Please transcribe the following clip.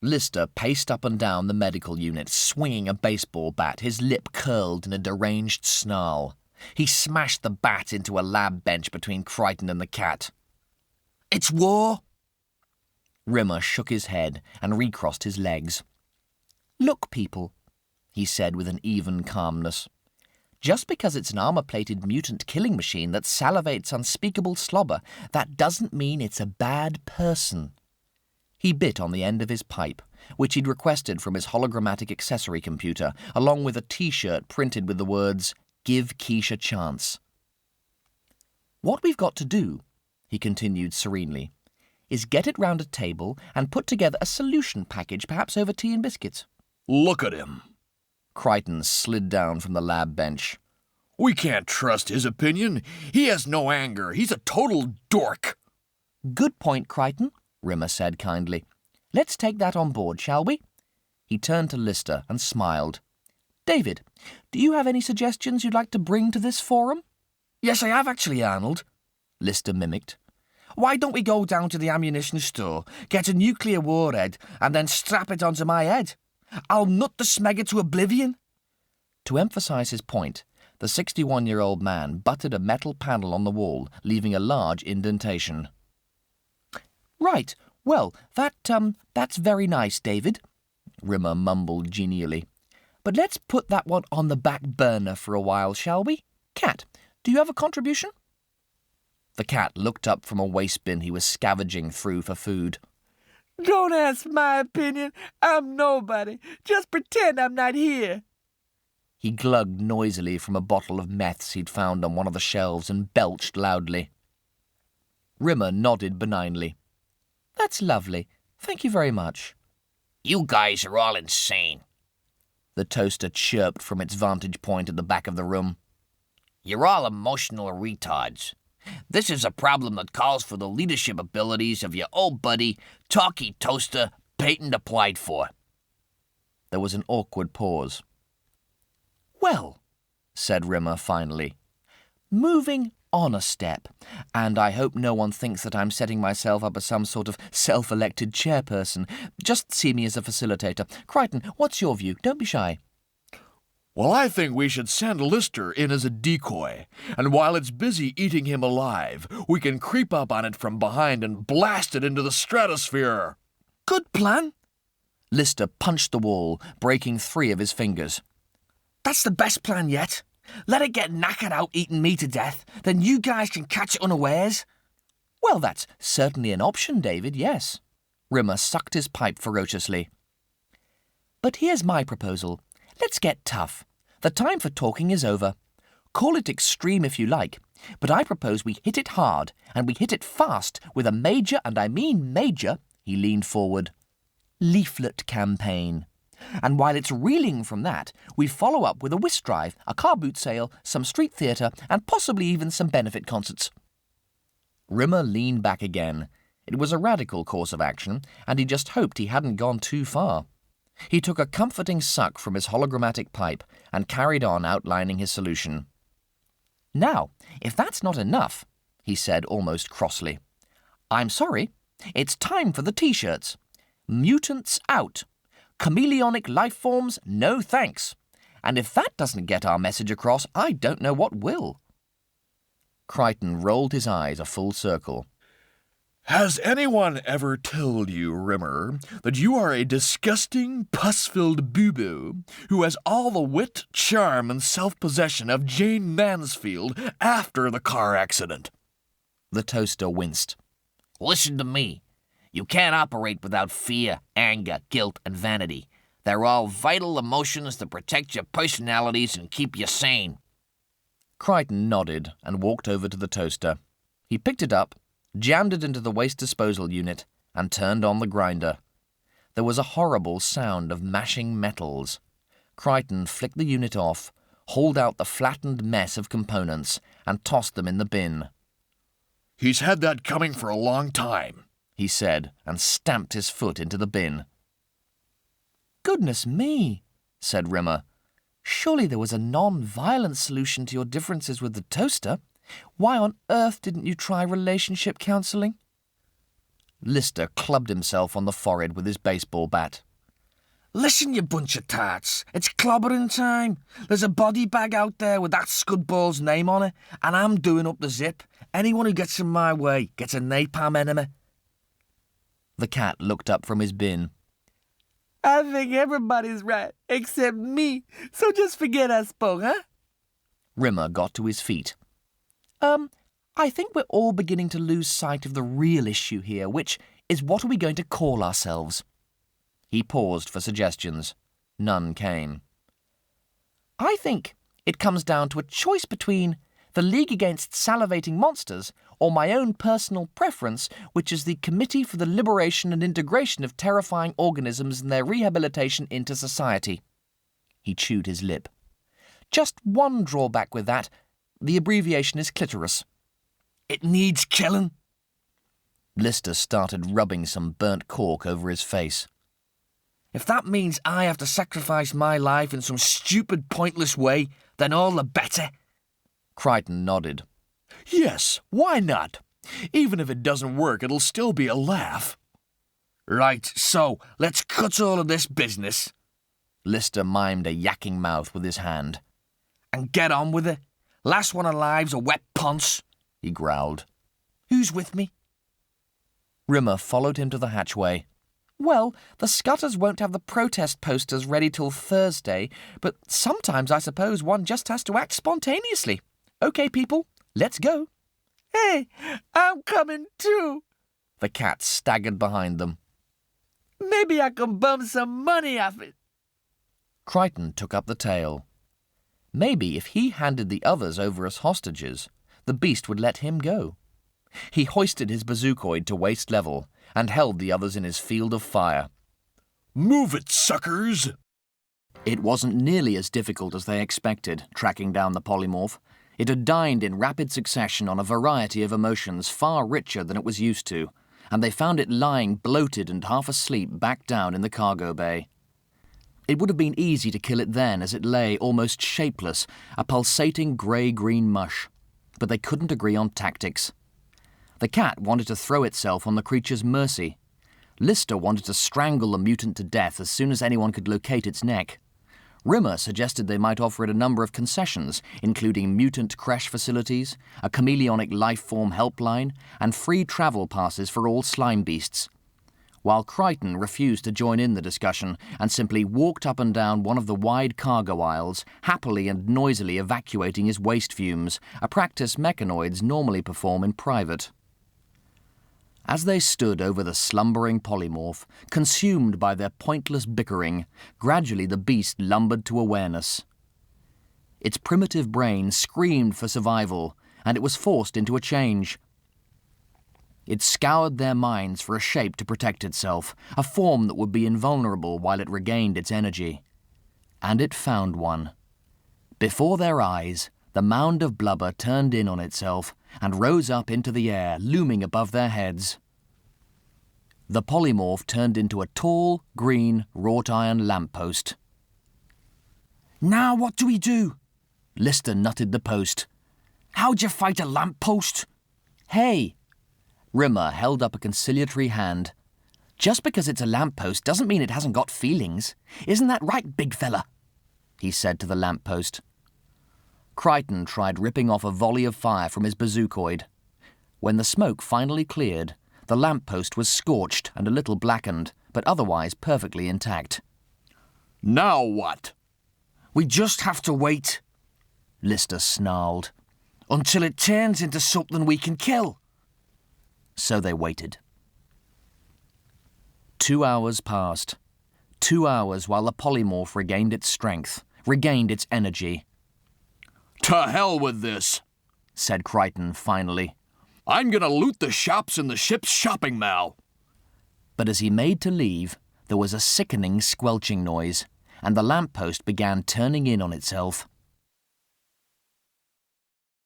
Lister paced up and down the medical unit, swinging a baseball bat, his lip curled in a deranged snarl. He smashed the bat into a lab bench between Crichton and the cat. "It's war!" Rimmer shook his head and recrossed his legs. "Look, people," he said with an even calmness. "Just because it's an armor-plated mutant killing machine that salivates unspeakable slobber, that doesn't mean it's a bad person." He bit on the end of his pipe, which he'd requested from his hologrammatic accessory computer, along with a T-shirt printed with the words, "Give Quiche a chance." "What we've got to do," he continued serenely, "is get it round a table and put together a solution package, perhaps over tea and biscuits." "Look at him." Crichton slid down from the lab bench. "We can't trust his opinion. He has no anger. He's a total dork." "Good point, Crichton," Rimmer said kindly. "Let's take that on board, shall we?" He turned to Lister and smiled. "David, do you have any suggestions you'd like to bring to this forum?" "Yes, I have actually, Arnold," Lister mimicked. "Why don't we go down to the ammunition store, get a nuclear warhead, and then strap it onto my head? I'll nut the smegger to oblivion." To emphasize his point, the 61-year-old man butted a metal panel on the wall, leaving a large indentation. "Right, well, that's very nice, David," Rimmer mumbled genially. "But let's put that one on the back burner for a while, shall we? Cat, do you have a contribution?" The cat looked up from a waste bin he was scavenging through for food. "Don't ask my opinion. I'm nobody. Just pretend I'm not here." He glugged noisily from a bottle of meths he'd found on one of the shelves and belched loudly. Rimmer nodded benignly. "That's lovely. Thank you very much." "You guys are all insane," the toaster chirped from its vantage point at the back of the room. "You're all emotional retards. This is a problem that calls for the leadership abilities of your old buddy, Talkie Toaster, patent applied for." There was an awkward pause. "Well," said Rimmer finally, "moving on a step, and I hope no one thinks that I'm setting myself up as some sort of self-elected chairperson. Just see me as a facilitator. Crichton, what's your view? Don't be shy." "Well, I think we should send Lister in as a decoy, and while it's busy eating him alive, we can creep up on it from behind and blast it into the stratosphere." "Good plan." Lister punched the wall, breaking 3 of his fingers. "That's the best plan yet. Let it get knackered out eating me to death, then you guys can catch it unawares." "Well, that's certainly an option, David, yes." Rimmer sucked his pipe ferociously. "But here's my proposal. Let's get tough. The time for talking is over. Call it extreme if you like, but I propose we hit it hard, and we hit it fast with a major, and I mean major," he leaned forward, "leaflet campaign. And while it's reeling from that, we follow up with a whist drive, a car boot sale, some street theatre, and possibly even some benefit concerts." Rimmer leaned back again. It was a radical course of action, and he just hoped he hadn't gone too far. He took a comforting suck from his hologrammatic pipe and carried on outlining his solution. "Now, if that's not enough," he said almost crossly, "I'm sorry, it's time for the T-shirts. Mutants out. Chameleonic life forms, no thanks. And if that doesn't get our message across, I don't know what will." Crichton rolled his eyes a full circle. "Has anyone ever told you, Rimmer, that you are a disgusting, pus-filled boo-boo who has all the wit, charm, and self-possession of Jane Mansfield after the car accident?" The toaster winced. "Listen to me. You can't operate without fear, anger, guilt, and vanity. They're all vital emotions that protect your personalities and keep you sane." Crichton nodded and walked over to the toaster. He picked it up, jammed it into the waste disposal unit, and turned on the grinder. There was a horrible sound of mashing metals. Crichton flicked the unit off, hauled out the flattened mess of components, and tossed them in the bin. "He's had that coming for a long time," he said, and stamped his foot into the bin. "Goodness me," said Rimmer. "Surely there was a non-violent solution to your differences with the toaster. Why on earth didn't you try relationship counselling?" Lister clubbed himself on the forehead with his baseball bat. Listen, you bunch of tarts. It's clobbering time. There's a body bag out there with that scudball's name on it, and I'm doing up the zip. Anyone who gets in my way gets a napalm enema. The cat looked up from his bin. I think everybody's right, except me. So just forget I spoke, huh? Rimmer got to his feet. I think we're all beginning to lose sight of the real issue here, which is what are we going to call ourselves? He paused for suggestions. None came. I think it comes down to a choice between the League Against Salivating Monsters or my own personal preference, which is the Committee for the Liberation and Integration of Terrifying Organisms and Their Rehabilitation into Society. He chewed his lip. Just one drawback with that. The abbreviation is clitoris. It needs killing. Lister started rubbing some burnt cork over his face. If that means I have to sacrifice my life in some stupid, pointless way, then all the better. Crichton nodded. Yes, why not? Even if it doesn't work, it'll still be a laugh. Right, so let's cut all of this business. Lister mimed a yakking mouth with his hand. And get on with it. Last one alive's a wet ponce, he growled. Who's with me? Rimmer followed him to the hatchway. Well, the Scutters won't have the protest posters ready till Thursday, but sometimes I suppose one just has to act spontaneously. OK, people, let's go. Hey, I'm coming too. The cat staggered behind them. Maybe I can bum some money off it. Crichton took up the tale. Maybe if he handed the others over as hostages, the beast would let him go. He hoisted his bazookoid to waist level and held the others in his field of fire. Move it, suckers! It wasn't nearly as difficult as they expected, tracking down the polymorph. It had dined in rapid succession on a variety of emotions far richer than it was used to, and they found it lying bloated and half asleep back down in the cargo bay. It would have been easy to kill it then as it lay almost shapeless, a pulsating grey-green mush. But they couldn't agree on tactics. The cat wanted to throw itself on the creature's mercy. Lister wanted to strangle the mutant to death as soon as anyone could locate its neck. Rimmer suggested they might offer it a number of concessions, including mutant crash facilities, a chameleonic life-form helpline, and free travel passes for all slime beasts. While Crichton refused to join in the discussion and simply walked up and down one of the wide cargo aisles, happily and noisily evacuating his waste fumes, a practice mechanoids normally perform in private. As they stood over the slumbering polymorph, consumed by their pointless bickering, gradually the beast lumbered to awareness. Its primitive brain screamed for survival, and it was forced into a change. It scoured their minds for a shape to protect itself, a form that would be invulnerable while it regained its energy. And it found one. Before their eyes, the mound of blubber turned in on itself and rose up into the air, looming above their heads. The polymorph turned into a tall, green, wrought-iron lamppost. Now what do we do? Lister nutted the post. How'd you fight a lamppost? Hey! Rimmer held up a conciliatory hand. Just because it's a lamppost doesn't mean it hasn't got feelings. Isn't that right, big fella? He said to the lamppost. Crichton tried ripping off a volley of fire from his bazookoid. When the smoke finally cleared, the lamppost was scorched and a little blackened, but otherwise perfectly intact. Now what? We just have to wait, Lister snarled, until it turns into something we can kill. So they waited. 2 hours passed. 2 hours while the polymorph regained its strength, regained its energy. To hell with this, said Crichton finally. I'm gonna loot the shops in the ship's shopping mall. But as he made to leave, there was a sickening squelching noise, and the lamppost began turning in on itself.